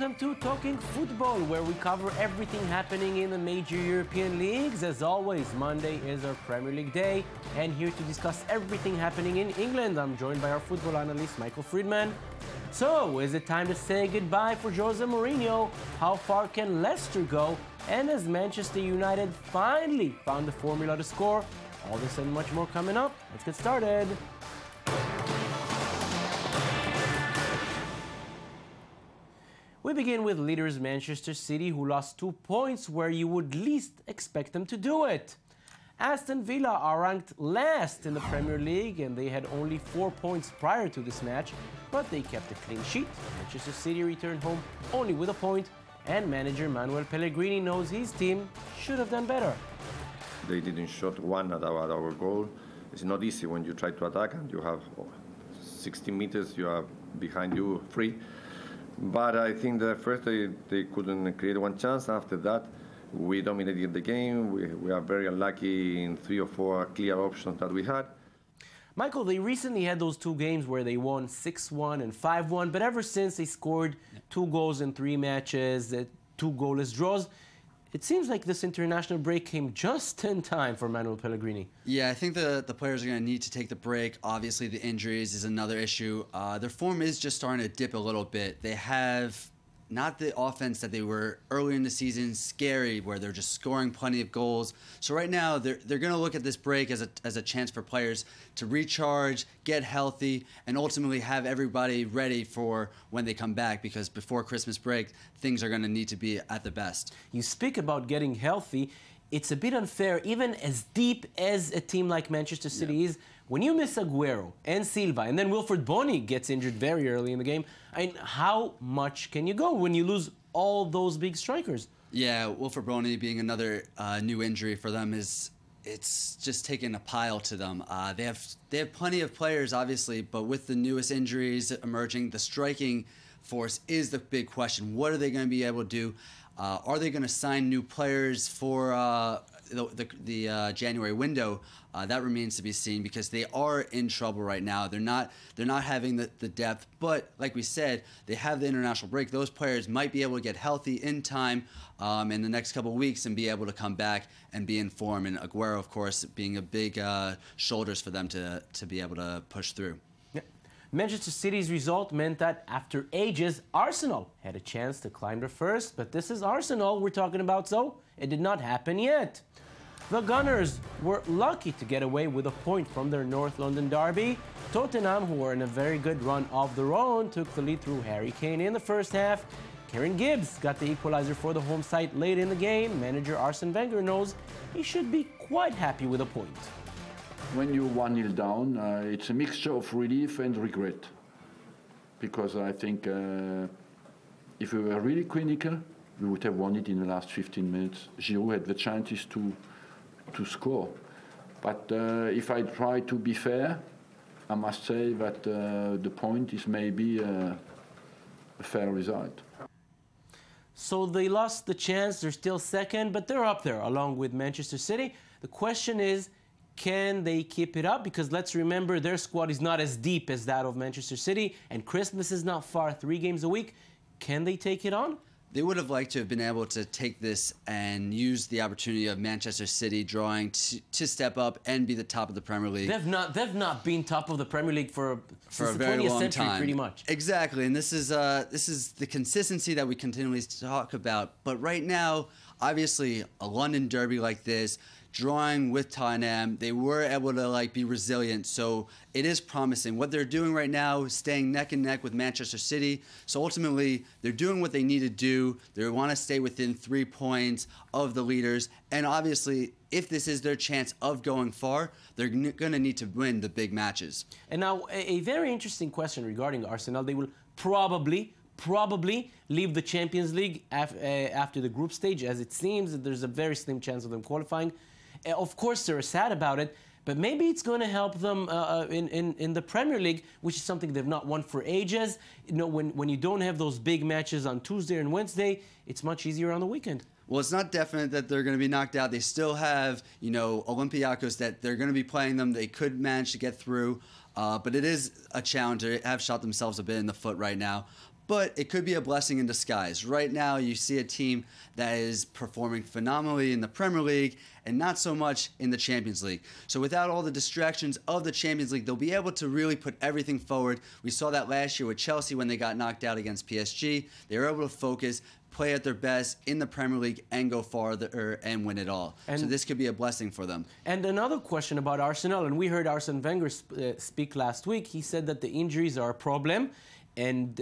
welcome to Talking Football, where we cover everything happening in the major European leagues. As always, Monday is our Premier League day, and here to discuss everything happening in England, I'm joined by our football analyst, Michael Friedman. So, is it time to say goodbye for Jose Mourinho? How far can Leicester go? And has Manchester United finally found the formula to score? All this and much more coming up. Let's get started. We begin with leaders Manchester City, who lost 2 points where you would least expect them to do it. Aston Villa are ranked last in the Premier League, and they had only 4 points prior to this match, but they kept a clean sheet. Manchester City returned home only with a point, and manager Manuel Pellegrini knows his team should have done better. They didn't shot one at our goal. It's not easy when you try to attack and you have 60 meters, you are behind you free. But I think that first they couldn't create one chance. After that, we dominated the game. We are very unlucky in 3 or 4 clear options that we had. Michael, they recently had those 2 games where they won 6-1 and 5-1, but ever since they scored 2 goals in 3 matches, 2 goalless draws. It seems like this international break came just in time for Manuel Pellegrini. Yeah, I think the players are going to need to take the break. Obviously, the injuries is another issue. Their form is just starting to dip a little bit. They have not the offense that they were earlier in the season, scary, where they're just scoring plenty of goals. So right now, they're going to look at this break as a chance for players to recharge, get healthy, and ultimately have everybody ready for when they come back, because before Christmas break, things are going to need to be at the best. You speak about getting healthy. It's a bit unfair, even as deep as a team like Manchester City is. When you miss Aguero and Silva, and then Wilfred Bony gets injured very early in the game, I mean, how much can you go when you lose all those big strikers? Yeah, Wilfred Bony being another new injury for them it's just taking a pile to them. They have plenty of players, obviously, but with the newest injuries emerging, the striking force is the big question. What are they going to be able to do? Are they going to sign new players for the January window? That remains to be seen, because they are in trouble right now. They're not having the depth, but like we said, they have the international break. Those players might be able to get healthy in time in the next couple of weeks and be able to come back and be in form. And Aguero, of course, being a big shoulders for them to be able to push through. Manchester City's result meant that after ages, Arsenal had a chance to climb to first, but this is Arsenal we're talking about, so it did not happen yet. The Gunners were lucky to get away with a point from their North London derby. Tottenham, who were in a very good run of their own, took the lead through Harry Kane in the first half. Kieran Gibbs got the equalizer for the home side late in the game. Manager Arsene Wenger knows he should be quite happy with a point. When you're 1-0 down, it's a mixture of relief and regret. Because I think if we were really clinical, we would have won it in the last 15 minutes. Giroud had the chances to score. But if I try to be fair, I must say that the point is maybe a fair result. So they lost the chance, they're still second, but they're up there along with Manchester City. The question is, can they keep it up? Because let's remember, their squad is not as deep as that of Manchester City, and Christmas is not far, 3 games a week. Can they take it on? They would have liked to have been able to take this and use the opportunity of Manchester City drawing to step up and be the top of the Premier League. They've not been top of the Premier League for a very long century, time, pretty much. Exactly, and this is the consistency that we continually talk about. But right now, obviously, a London derby like this, drawing with Tottenham, they were able to be resilient, so it is promising. What they're doing right now is staying neck and neck with Manchester City, so ultimately they're doing what they need to do. They want to stay within 3 points of the leaders, and obviously if this is their chance of going far, they're going to need to win the big matches. And now a very interesting question regarding Arsenal. They will probably leave the Champions League after the group stage, as it seems that there's a very slim chance of them qualifying. Of course, they're sad about it, but maybe it's going to help them in the Premier League, which is something they've not won for ages. You know, when you don't have those big matches on Tuesday and Wednesday, it's much easier on the weekend. Well, it's not definite that they're going to be knocked out. They still have, Olympiacos that they're going to be playing them. They could manage to get through, but it is a challenge. They have shot themselves a bit in the foot right now. but it could be a blessing in disguise. Right now, you see a team that is performing phenomenally in the Premier League and not so much in the Champions League. So without all the distractions of the Champions League, they'll be able to really put everything forward. We saw that last year with Chelsea when they got knocked out against PSG. They were able to focus, play at their best in the Premier League, and go farther and win it all. So this could be a blessing for them. And another question about Arsenal, and we heard Arsene Wenger speak last week. He said that the injuries are a problem, and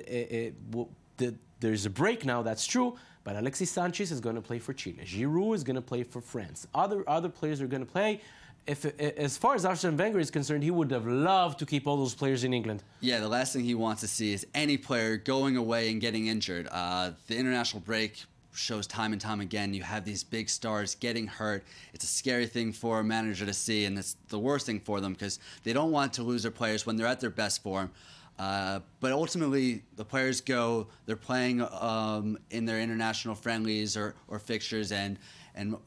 there's a break now, that's true, but Alexis Sanchez is going to play for Chile. Giroud is going to play for France. Other players are going to play. As far as Arsene Wenger is concerned, he would have loved to keep all those players in England. Yeah, the last thing he wants to see is any player going away and getting injured. The international break shows time and time again, you have these big stars getting hurt. It's a scary thing for a manager to see, and it's the worst thing for them because they don't want to lose their players when they're at their best form. But ultimately, the players go, they're playing in their international friendlies or fixtures, and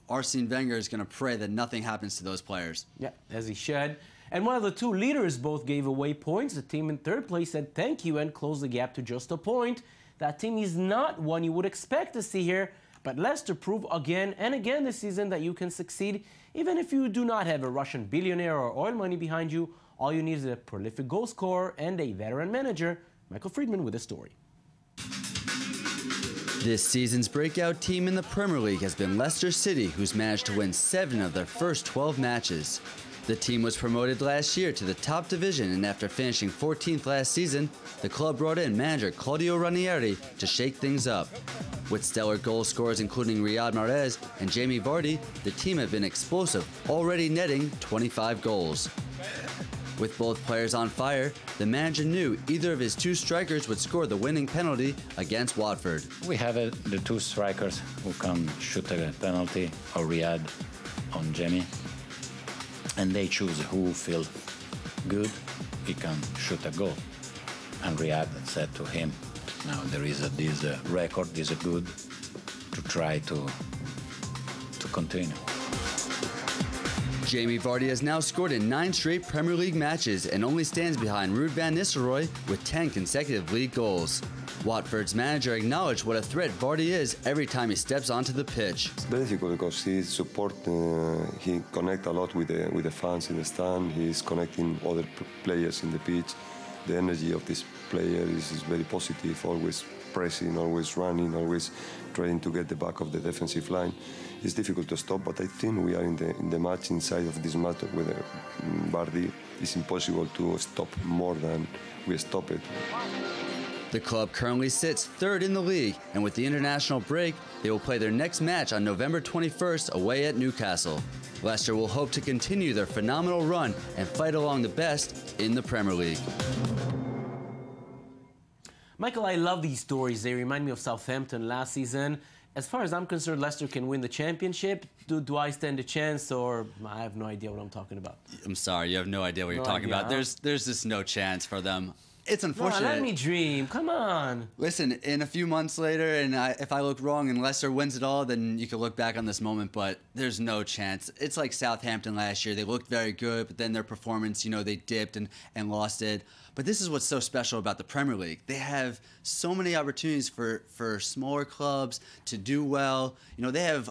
Arsene Wenger is going to pray that nothing happens to those players. Yeah, as he should. And while the two leaders both gave away points, the team in third place said thank you and closed the gap to just a point. That team is not one you would expect to see here, but Leicester prove again and again this season that you can succeed even if you do not have a Russian billionaire or oil money behind you. All you need is a prolific goal scorer and a veteran manager. Michael Friedman with a story. This season's breakout team in the Premier League has been Leicester City, who's managed to win 7 of their first 12 matches. The team was promoted last year to the top division, and after finishing 14th last season, the club brought in manager Claudio Ranieri to shake things up. With stellar goal scorers including Riyad Mahrez and Jamie Vardy, the team have been explosive, already netting 25 goals. With both players on fire, the manager knew either of his two strikers would score the winning penalty against Watford. We have the two strikers who can shoot a penalty, or Riyad on Jamie, and they choose who feel good, he can shoot a goal. And Riyad said to him, now there is this record, this is good, to try to continue. Jamie Vardy has now scored in 9 straight Premier League matches and only stands behind Ruud van Nistelrooy with 10 consecutive league goals. Watford's manager acknowledged what a threat Vardy is every time he steps onto the pitch. It's very difficult because he he connects a lot with the fans in the stand. He's connecting other players in the pitch. The energy of this player is very positive, always pressing, always running, always trying to get the back of the defensive line. It's difficult to stop, but I think we are in the match inside of this match with Vardy. It's impossible to stop more than we stop it. The club currently sits 3rd in the league, and with the international break, they will play their next match on November 21st away at Newcastle. Leicester will hope to continue their phenomenal run and fight along the best in the Premier League. Michael, I love these stories. They remind me of Southampton last season. As far as I'm concerned, Leicester can win the championship. Do I stand a chance, or I have no idea what I'm talking about? I'm sorry, you have no idea what you're talking about. There's just no chance for them. It's unfortunate. No, let me dream. Come on. Listen, in a few months later, and if I look wrong and Leicester wins it all, then you can look back on this moment, but there's no chance. It's like Southampton last year. They looked very good, but then their performance, they dipped and lost it. But this is what's so special about the Premier League. They have so many opportunities for smaller clubs to do well. They have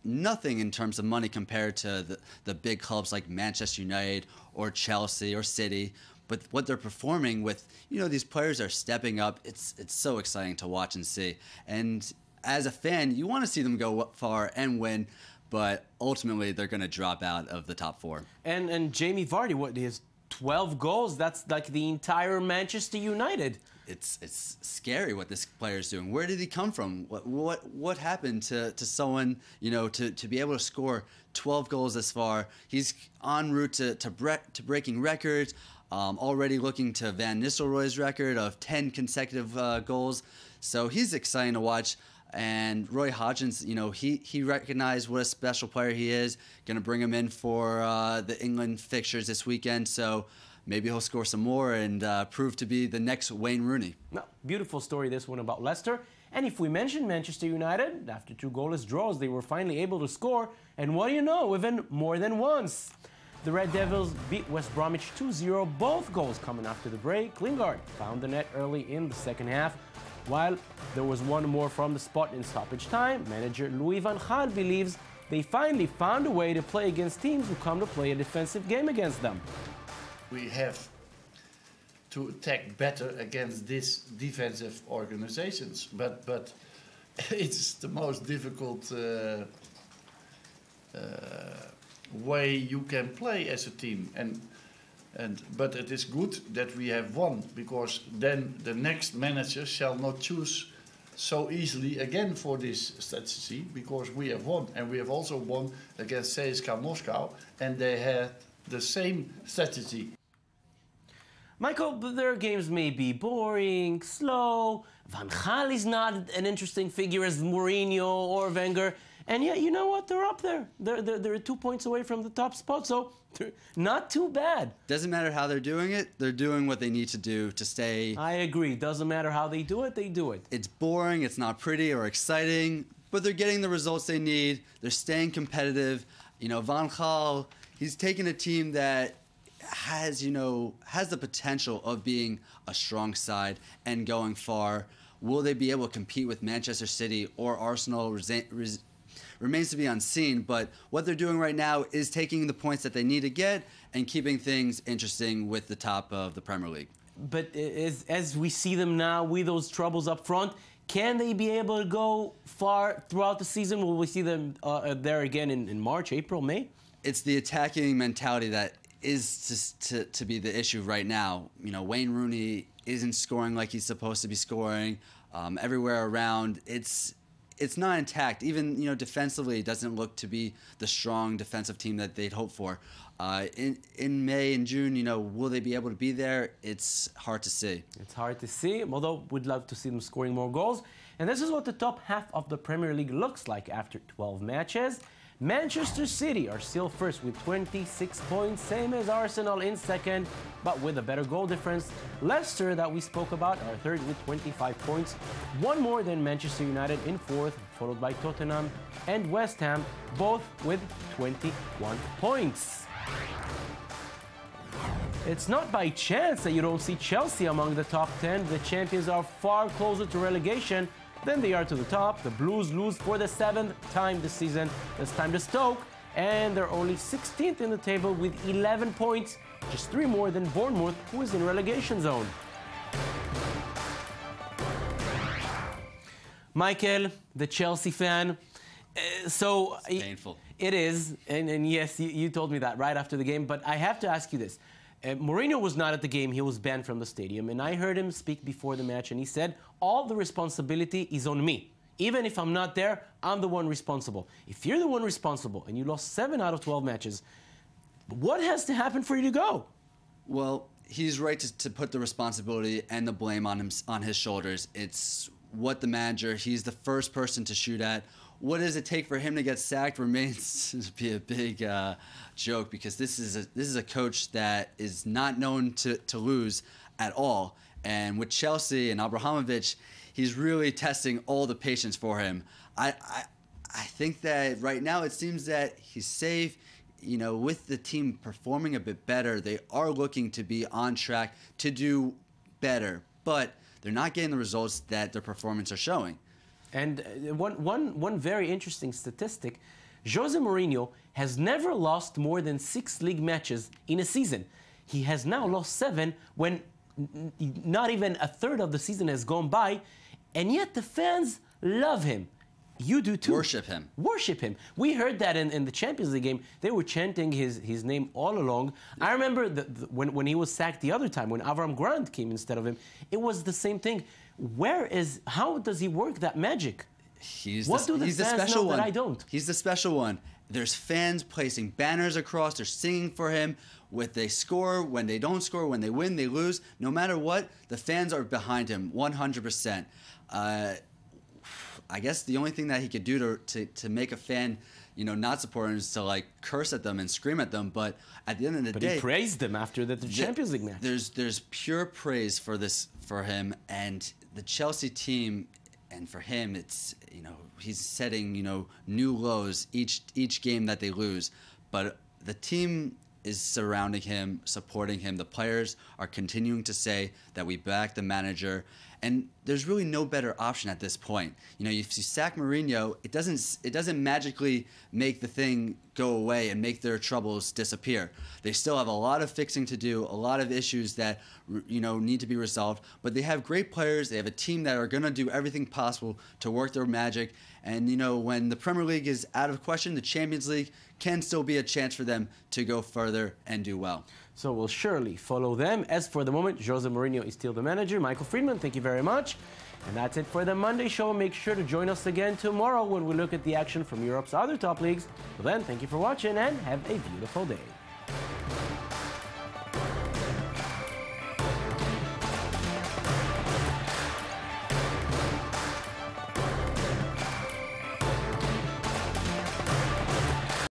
nothing in terms of money compared to the big clubs like Manchester United or Chelsea or City. But what they're performing with, these players are stepping up. It's so exciting to watch and see. And as a fan, you want to see them go far and win, but ultimately they're going to drop out of the top 4. And Jamie Vardy, what his 12 goals, that's like the entire Manchester United. It's scary what this player is doing. Where did he come from? What happened to someone, to be able to score 12 goals this far? He's en route to breaking records, already looking to Van Nistelrooy's record of 10 consecutive goals. So he's exciting to watch. And Roy Hodgins, he recognized what a special player he is. Going to bring him in for the England fixtures this weekend. So maybe he'll score some more and prove to be the next Wayne Rooney. No, beautiful story, this one about Leicester. And if we mention Manchester United, after 2 goalless draws, they were finally able to score. And what do you know, even more than once. The Red Devils beat West Bromwich 2-0, both goals coming after the break. Lingard found the net early in the second half. While there was one more from the spot in stoppage time, manager Louis van Gaal believes they finally found a way to play against teams who come to play a defensive game against them. We have to attack better against these defensive organizations, but it's the most difficult way you can play as a team. But it is good that we have won, because then the next manager shall not choose so easily again for this strategy, because we have won. And we have also won against CSKA Moscow, and they had the same strategy. Michael, their games may be boring, slow. Van Gaal is not an interesting figure as Mourinho or Wenger. And yet, you know what? They're up there. They're 2 points away from the top spot, so they're not too bad. Doesn't matter how they're doing it. They're doing what they need to do to stay. I agree. Doesn't matter how they do it, they do it. It's boring. It's not pretty or exciting, but they're getting the results they need. They're staying competitive. You know, Van Gaal, he's taken a team that has the potential of being a strong side and going far. Will they be able to compete with Manchester City or Arsenal? Remains to be unseen, but what they're doing right now is taking the points that they need to get and keeping things interesting with the top of the Premier League. But as we see them now, with those troubles up front, can they be able to go far throughout the season? Will we see them there again in March, April, May? It's the attacking mentality that is to be the issue right now. You know, Wayne Rooney isn't scoring like he's supposed to be scoring. Everywhere around, it's not intact. Even, defensively, it doesn't look to be the strong defensive team that they'd hoped for. In May and June, will they be able to be there? It's hard to see. It's hard to see, although we'd love to see them scoring more goals. And this is what the top half of the Premier League looks like after 12 matches. Manchester City are still first with 26 points, same as Arsenal in second, but with a better goal difference. Leicester, that we spoke about, are third with 25 points, one more than Manchester United in fourth, followed by Tottenham and West Ham, both with 21 points. It's not by chance that you don't see Chelsea among the top 10. The champions are far closer to relegation than they are to the top. The Blues lose for the 7th time this season, this time to Stoke, and they're only 16th in the table with 11 points, just 3 more than Bournemouth, who is in relegation zone. Michael, the Chelsea fan, It's painful. It is, and yes, you told me that right after the game, but I have to ask you this. Mourinho was not at the game. He was banned from the stadium, and I heard him speak before the match, and he said, all the responsibility is on me. Even if I'm not there, I'm the one responsible. If you're the one responsible and you lost 7 out of 12 matches, what has to happen for you to go? Well, he's right to put the responsibility and the blame on his shoulders. It's what the manager, he's the first person to shoot at. What does it take for him to get sacked remains to be a big joke, because this is a coach that is not known to lose at all. And with Chelsea and Abramovich, he's really testing all the patience for him. I think that right now it seems that he's safe. With the team performing a bit better, they are looking to be on track to do better, but they're not getting the results that their performance are showing. And one very interesting statistic, Jose Mourinho has never lost more than 6 league matches in a season. He has now lost 7 when not even a third of the season has gone by, and yet the fans love him. You do too. Worship him. Worship him. We heard that in the Champions League game. They were chanting his name all along. I remember when he was sacked the other time, when Avram Grant came instead of him, it was the same thing. How does he work that magic? He's the special one. That I don't? He's the special one. There's fans placing banners across. They're singing for him. When they score, when they don't score, when they win, they lose. No matter what, the fans are behind him 100%. I guess the only thing that he could do to make a fan, not support him is to curse at them and scream at them. But at the end of the day, he praised them after the Champions League match. There's pure praise for him and the Chelsea team, and for him, it's he's setting new lows each game that they lose. But the team is surrounding him, supporting him. The players are continuing to say that we back the manager. And there's really no better option at this point. You know, if you sack Mourinho, it doesn't magically make the thing go away and make their troubles disappear. They still have a lot of fixing to do, a lot of issues that, you know, need to be resolved. But they have great players. They have a team that are going to do everything possible to work their magic. And, you know, when the Premier League is out of question, the Champions League can still be a chance for them to go further and do well. So we'll surely follow them. As for the moment, Jose Mourinho is still the manager. Michael Friedman, thank you very much. And that's it for the Monday show. Make sure to join us again tomorrow when we look at the action from Europe's other top leagues. Well then, thank you for watching and have a beautiful day.